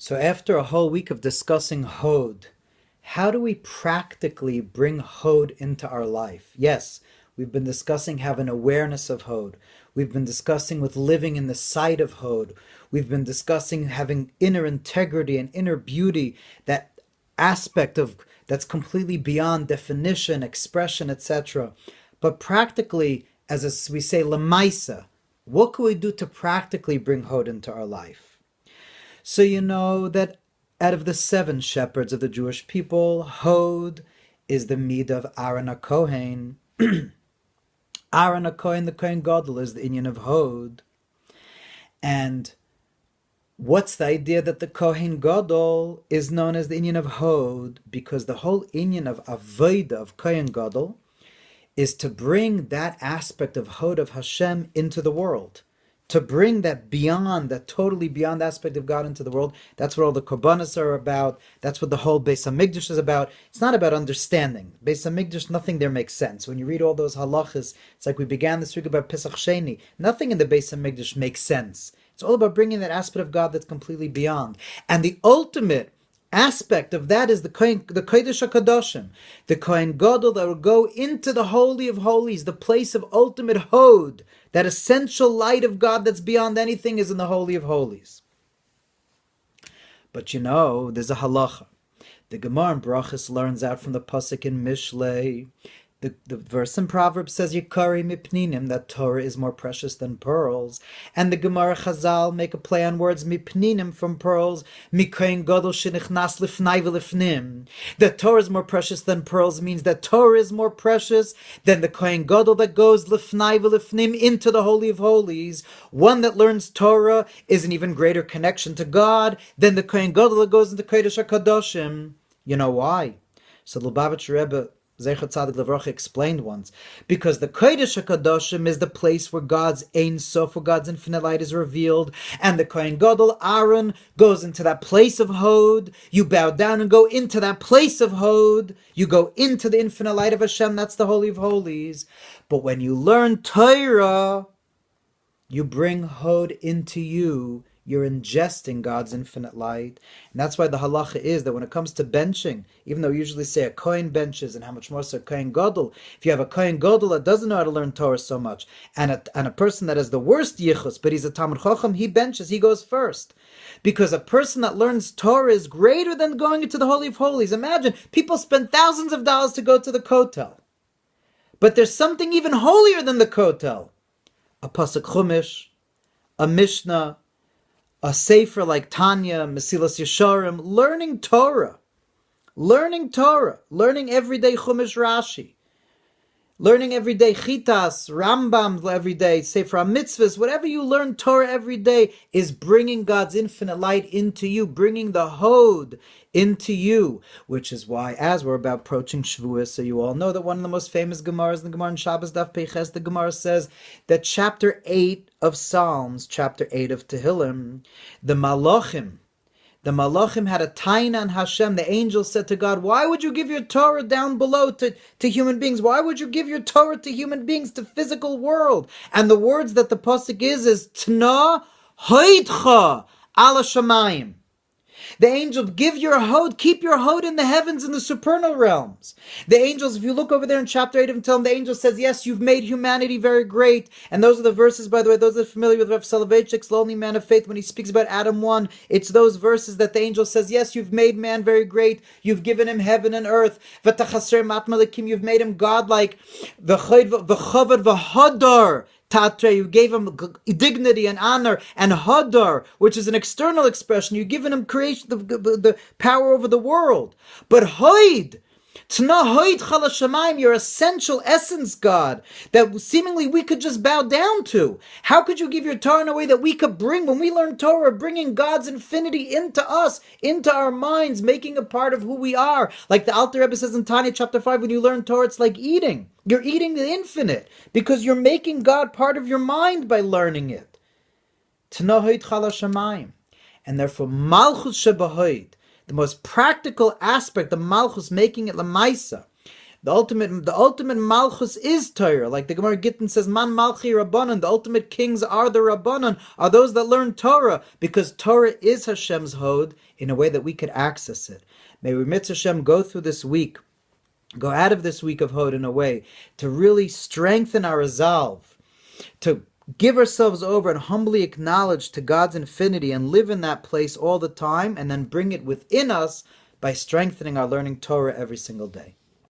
So after a whole week of discussing Hod, how do we practically bring Hod into our life? Yes, we've been discussing having awareness of Hod. We've been discussing with living in the sight of Hod. We've been discussing having inner integrity and inner beauty, that aspect of that's completely beyond definition, expression, etc. But practically, we say, lemaisa, what can we do to practically bring Hod into our life? So you know that out of the 7 shepherds of the Jewish people, Hod is the mid of Aaron HaKohen. Aaron HaKohen, the Kohen Gadol, is the inyan of Hod. And what's the idea that the Kohen Gadol is known as the inyan of Hod? Because the whole inyan of Avodah, of Kohen Gadol, is to bring that aspect of Hod, of Hashem, into the world. To bring that beyond, that totally beyond aspect of God into the world. That's what all the korbanos are about. That's what the whole Beis HaMikdash is about. It's not about understanding. Beis HaMikdash, nothing there makes sense. When you read all those halachas, it's like we began this week about Pesach Sheni. Nothing in the Beis HaMikdash makes sense. It's all about bringing that aspect of God that's completely beyond. And the ultimate aspect of that is the Kodesh HaKadoshim, the Kohen Gadol that will go into the Holy of Holies, the place of ultimate Hod. That essential light of God that's beyond anything is in the Holy of Holies. But you know, there's a halacha. The Gemara in Brachos learns out from the pasuk in Mishlei. The verse in Proverbs says, Yikari mipninim, that Torah is more precious than pearls. And the Gemara Chazal make a play on words, mipninim, from pearls, mikoyin gadol shenichnas lifnai v'lifnim. That Torah is more precious than pearls means that Torah is more precious than the kohen gadol that goes lifnai v'lifnim, into the Holy of Holies. One that learns Torah is an even greater connection to God than the kohen gadol that goes into Kodesh HaKadoshim. You know why? So Lubavitch Rebbe Zecher Tzadik Levracha explained once, because the Kodesh HaKadoshim is the place where God's Ein Sof, where God's infinite light is revealed, and the Kohen Gadol, Aaron, goes into that place of Hod. You bow down and go into that place of Hod. You go into the infinite light of Hashem, that's the Holy of Holies. But when you learn Torah, you bring Hod into you. You're ingesting God's infinite light. And that's why the halacha is that when it comes to benching, even though we usually say a kohen benches, and how much more so a kohen gadol, if you have a kohen gadol that doesn't know how to learn Torah so much, and a person that has the worst yichus, but he's a Talmud Chacham, he benches, he goes first. Because a person that learns Torah is greater than going into the Holy of Holies. Imagine, people spend thousands of dollars to go to the Kotel. But there's something even holier than the Kotel. A Pasuk Chumash, a Mishnah, a sefer like Tanya, Mesilas Yesharim, learning Torah, learning everyday Chumash Rashi, learning everyday Chitas, Rambam every day, Sefer HaMitzvahs, whatever you learn Torah every day is bringing God's infinite light into you, bringing the Hod into you, which is why, as we're about approaching Shavuos, so you all know that one of the most famous Gemaras in the Gemara in Shabbos Daf Peiches, the Gemara says that chapter 8 of Psalms, chapter 8 of Tehillim, the Malachim had a taina on Hashem. The angel said to God, why would you give your Torah down below to human beings? Why would you give your Torah to human beings, to physical world? And the words that the pasuk is Tna Hoidcha Ala Shamayim. The angel, give your Hod, keep your Hod in the heavens, in the supernal realms. The angels, if you look over there in chapter 8 of Tehillim, the angel says, yes, you've made humanity very great. And those are the verses, by the way, those that are familiar with Rav Soloveitchik's Lonely Man of Faith, when he speaks about Adam 1, it's those verses that the angel says, yes, you've made man very great. You've given him heaven and earth. You've made him godlike. V'chavad v'hadar. Tatre, you gave him dignity and honor, and hadar, which is an external expression. You've given him creation, the power over the world. But hoid, tna hoid chalashamayim, your essential essence, God, that seemingly we could just bow down to. How could you give your Torah in a way that we could bring, when we learn Torah, bringing God's infinity into us, into our minds, making a part of who we are? Like the Alter Rebbe says in Tanya chapter 5, when you learn Torah, it's like eating. You're eating the infinite because you're making God part of your mind by learning it. Tanohid chalashamayim. And therefore, malchus shebahoid, the most practical aspect of malchus, making it lamaisa, The ultimate malchus is Torah. Like the Gemara Gittin says, Man malchi Rabbanon. The ultimate kings are the Rabbanon, are those that learn Torah, because Torah is Hashem's hod in a way that we could access it. May we, mitzvah Hashem, go through this week, go out of this week of hod in a way to really strengthen our resolve, to give ourselves over and humbly acknowledge to God's infinity and live in that place all the time, and then bring it within us by strengthening our learning Torah every single day.